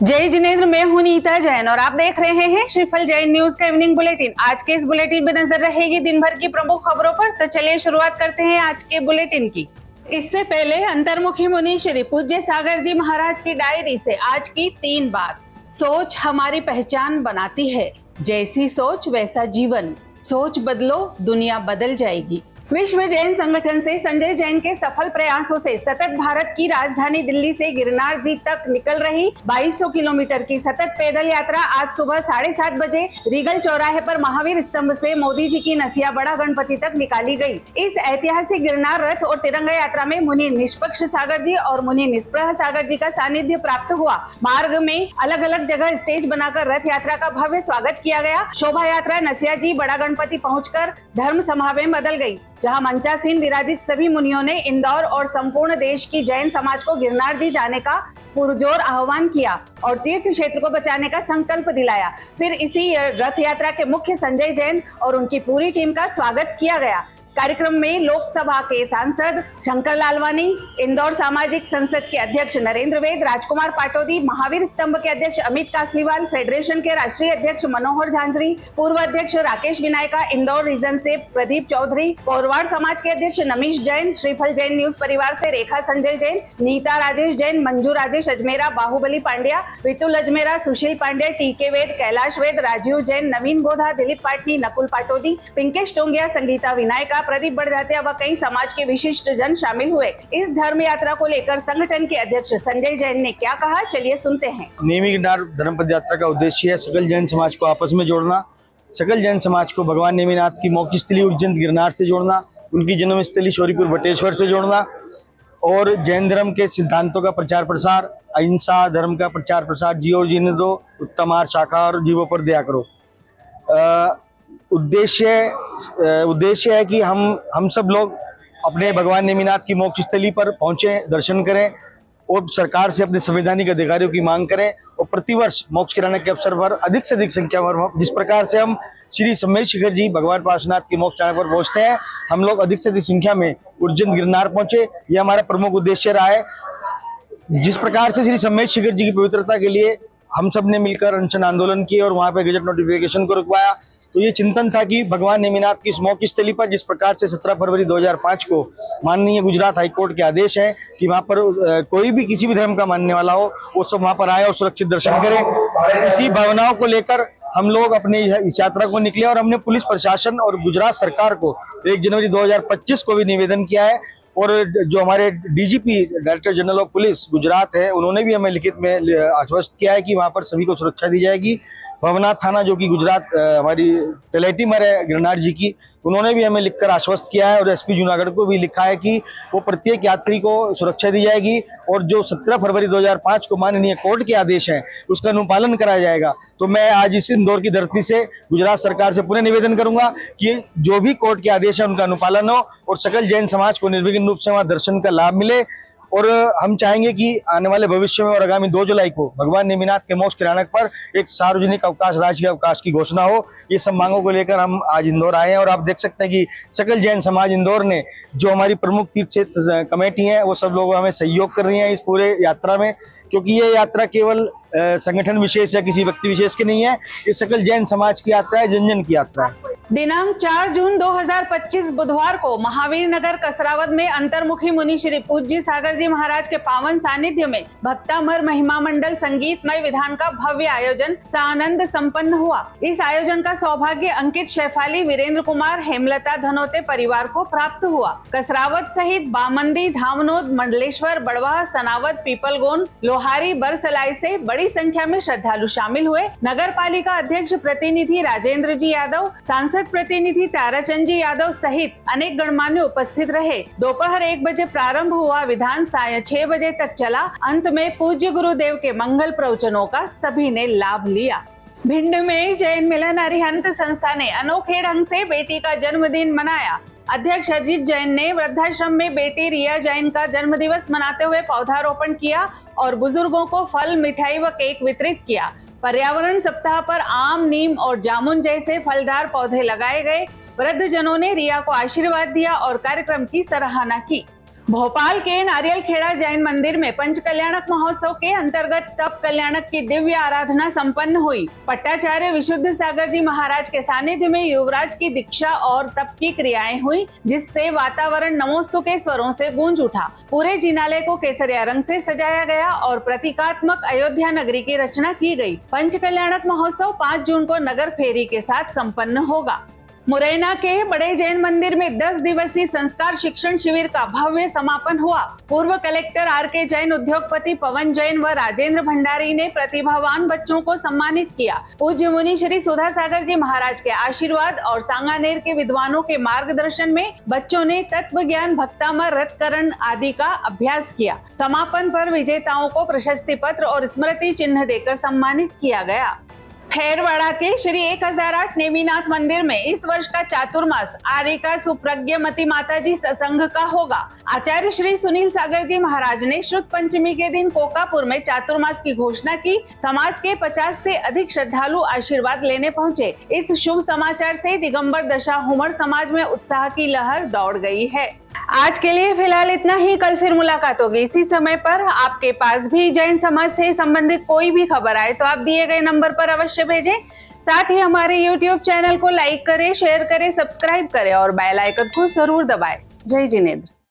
जय जिनेंद्र, मैं हूं नीता जैन और आप देख रहे हैं श्रीफल जैन न्यूज का इवनिंग बुलेटिन। आज के इस बुलेटिन में नजर रहेगी दिन भर की प्रमुख खबरों पर। तो चलिए शुरुआत करते हैं आज के बुलेटिन की। इससे पहले अंतर्मुखी मुनि श्री पूज्य सागर जी महाराज की डायरी से आज की 3 बात। सोच हमारी पहचान बनाती है, जैसी सोच वैसा जीवन। सोच बदलो, दुनिया बदल जाएगी। विश्व जैन संगठन से संजय जैन के सफल प्रयासों से सतत भारत की राजधानी दिल्ली से गिरनार जी तक निकल रही 2200 किलोमीटर की सतत पैदल यात्रा आज सुबह 7:30 बजे रीगल चौराहे पर महावीर स्तंभ से मोदी जी की नसिया बड़ा गणपति तक निकाली गई। इस ऐतिहासिक गिरनार रथ और तिरंगा यात्रा में मुनि निष्पक्ष सागर जी और मुनि निष्प्रह सागर जी का सानिध्य प्राप्त हुआ। मार्ग में अलग अलग जगह स्टेज बनाकर रथ यात्रा का भव्य स्वागत किया गया। शोभा यात्रा नसिया जी बड़ा गणपति पहुंचकर धर्म सभा में बदल गई, जहां मंचासीन विराजित सभी मुनियों ने इंदौर और संपूर्ण देश की जैन समाज को गिरनार जी जाने का पुरजोर आह्वान किया और तीर्थ क्षेत्र को बचाने का संकल्प दिलाया। फिर इसी रथ यात्रा के मुख्य संजय जैन और उनकी पूरी टीम का स्वागत किया गया। कार्यक्रम में लोकसभा के सांसद शंकर लालवानी, इंदौर सामाजिक संसद के अध्यक्ष नरेंद्र वैद, राजकुमार पाटोदी, महावीर स्तंभ के अध्यक्ष अमित कासलीवाल, फेडरेशन के राष्ट्रीय अध्यक्ष मनोहर झांझरी, पूर्व अध्यक्ष राकेश विनायका, इंदौर रीजन से प्रदीप चौधरी, कोरवाड़ समाज के अध्यक्ष नमीश जैन, श्रीफल जैन न्यूज परिवार से रेखा संजय जैन, नीता राजेश जैन, मंजू राजेश अजमेरा, बाहुबली पांड्या, वितुल अजमेरा, सुशील पांड्या, टीके वैद, कैलाश वैद, राजीव जैन, नवीन बोधा, दिलीप पाटनी, नकुल पाटोदी, पिंकेश टोंगिया, संगीता विनायका, प्रदीप बड़जात्या व कई समाज के विशिष्ट जन शामिल हुए। इस धर्म यात्रा को लेकर संगठन के अध्यक्ष संजय जैन ने क्या कहा, चलिए सुनते हैं। नेमी गिरनार धर्म पद यात्रा का उद्देश्य है सकल जैन समाज को आपस में जोड़ना, सकल जैन समाज को भगवान नेमिनाथ की मोक्ष स्थली उज्जैन गिरनार से जोड़ना, उनकी जन्म स्थली शौरीपुर बटेश्वर से जोड़ना और जैन धर्म के सिद्धांतों का प्रचार प्रसार, अहिंसा धर्म का प्रचार प्रसार, जियो जीने दो, उत्तम आहार शाखा और जीवों पर दया करो। उद्देश्य है कि हम सब लोग अपने भगवान नेमिनाथ की मोक्ष स्थली पर पहुंचे, दर्शन करें और सरकार से अपने संवैधानिक अधिकारियों की मांग करें और प्रतिवर्ष मोक्ष कराने के अवसर पर अधिक से अधिक संख्या में, जिस प्रकार से हम श्री सम्मेद शिखर जी भगवान पार्श्वनाथ की मोक्ष कराने पर पहुंचते हैं, हम लोग अधिक से अधिक संख्या में उज्जैन गिरनार पहुंचे। यह हमारा प्रमुख उद्देश्य रहा है। जिस प्रकार से श्री सम्मेद शिखर जी की पवित्रता के लिए हम सब ने मिलकर अनशन आंदोलन किए और वहां पे गजट नोटिफिकेशन को रुकवाया, तो ये चिंतन था कि भगवान नेमिनाथ की इस मोक्ष स्थली पर जिस प्रकार से 17 फरवरी 2005 को माननीय गुजरात हाईकोर्ट के आदेश है कि वहां पर कोई भी किसी भी धर्म का मानने वाला हो वो सब वहां पर आए और सुरक्षित दर्शन करे। इसी भावनाओं को लेकर हम लोग अपने इस यात्रा को निकले और हमने पुलिस प्रशासन और गुजरात सरकार को 1 जनवरी 2025 को भी निवेदन किया है और जो हमारे DGP director general of police Gujarat है, उन्होंने भी हमें लिखित में आश्वस्त किया है कि वहां पर सभी को सुरक्षा दी जाएगी। भवनाथ थाना जो कि गुजरात हमारी तलहटी में है गिरनार जी की, उन्होंने भी हमें लिखकर आश्वस्त किया है और एसपी जूनागढ़ को भी लिखा है कि वो प्रत्येक यात्री को सुरक्षा दी जाएगी और जो 17 फरवरी 2005 को माननीय कोर्ट के आदेश हैं उसका अनुपालन कराया जाएगा। तो मैं आज इस इंदौर की धरती से गुजरात सरकार से पुनः निवेदन करूंगा कि जो भी कोर्ट के आदेश है उनका अनुपालन हो और सकल जैन समाज को निर्विघ्न रूप से वहां दर्शन का लाभ मिले। और हम चाहेंगे कि आने वाले भविष्य में और आगामी 2 जुलाई को भगवान नेमिनाथ के मोक्ष कराने पर एक सार्वजनिक अवकाश, राजकीय अवकाश की घोषणा हो। ये सब मांगों को लेकर हम आज इंदौर आए हैं और आप देख सकते हैं कि सकल जैन समाज इंदौर ने, जो हमारी प्रमुख तीर्थ क्षेत्र कमेटी है, वो सब लोग हमें सहयोग कर रही हैं इस पूरे यात्रा में, क्योंकि ये यात्रा केवल संगठन विशेष या किसी व्यक्ति विशेष की नहीं है, ये सकल जैन समाज की यात्रा है, जन जन की यात्रा है। दिनांक 4 जून 2025 बुधवार को महावीर नगर कसरावद में अंतर्मुखी मुनि श्री पूज्य सागर जी महाराज के पावन सानिध्य में भक्तामर महिमा मंडल संगीतमय विधान का भव्य आयोजन सानंद संपन्न हुआ। इस आयोजन का सौभाग्य अंकित शेफाली, वीरेंद्र कुमार, हेमलता धनोते परिवार को प्राप्त हुआ। कसरावद सहित बामंदी, धामनोद, मंडलेश्वर, बड़वा, सनावद, पीपलगोन, लोहारी, बरसलाई से बड़ी संख्या में श्रद्धालु शामिल हुए। नगर पालिका अध्यक्ष प्रतिनिधि राजेंद्र जी यादव, सांसद प्रतिनिधि ताराचंद जी यादव सहित अनेक गणमान्य उपस्थित रहे। दोपहर 1 बजे प्रारंभ हुआ विधान, साय 6 बजे तक चला। अंत में पूज्य गुरुदेव के मंगल प्रवचनों का सभी ने लाभ लिया। भिंड में जैन मिलन अरिहंत संस्था ने अनोखे ढंग से बेटी का जन्मदिन मनाया। अध्यक्ष अजीत जैन ने वृद्धाश्रम में बेटी रिया जैन का जन्मदिवस मनाते हुए पौधारोपण किया और बुजुर्गों को फल, मिठाई व केक वितरित किया। पर्यावरण सप्ताह पर आम, नीम और जामुन जैसे फलदार पौधे लगाए गए। वृद्धजनों ने रिया को आशीर्वाद दिया और कार्यक्रम की सराहना की। भोपाल के नारियल खेड़ा जैन मंदिर में पंच कल्याणक महोत्सव के अंतर्गत तप कल्याणक की दिव्य आराधना संपन्न हुई। पट्टाचार्य विशुद्ध सागर जी महाराज के सानिध्य में युवराज की दीक्षा और तप की क्रियाएं हुई, जिससे वातावरण नमोस्तु के स्वरों से गूंज उठा। पूरे जिनालय को केसरिया रंग से सजाया गया और प्रतीकात्मक अयोध्या नगरी की रचना की गई। पंच कल्याणक महोत्सव 5 जून को नगर फेरी के साथ संपन्न होगा। मुरैना के बड़े जैन मंदिर में 10 दिवसीय संस्कार शिक्षण शिविर का भव्य समापन हुआ। पूर्व कलेक्टर आर.के. जैन, उद्योगपति पवन जैन व राजेंद्र भंडारी ने प्रतिभावान बच्चों को सम्मानित किया। पूज्य मुनि श्री सुधा सागर जी महाराज के आशीर्वाद और सांगानेर के विद्वानों के मार्गदर्शन में बच्चों ने तत्व ज्ञान, भक्तामय रथकरण आदि का अभ्यास किया। समापन पर विजेताओं को प्रशस्ति पत्र और स्मृति चिन्ह देकर सम्मानित किया गया। खैरवाड़ा के श्री 1008 नेमिनाथ मंदिर में इस वर्ष का चातुर्मास आर्यिका सुप्रज्ञमती माताजी सत्संग का होगा। आचार्य श्री सुनील सागर जी महाराज ने शुद्ध पंचमी के दिन कोकापुर में चातुर्मास की घोषणा की। समाज के 50 से अधिक श्रद्धालु आशीर्वाद लेने पहुंचे। इस शुभ समाचार से दिगंबर दशा हुमर समाज में उत्साह की लहर दौड़ गई है। आज के लिए फिलहाल इतना ही। कल फिर मुलाकात होगी इसी समय पर। आपके पास भी जैन समाज से संबंधित कोई भी खबर आए तो आप दिए गए नंबर पर अवश्य भेजें। साथ ही हमारे YouTube चैनल को लाइक करें, शेयर करें, सब्सक्राइब करें और बेल आइकन को जरूर दबाएं। जय जिनेंद्र।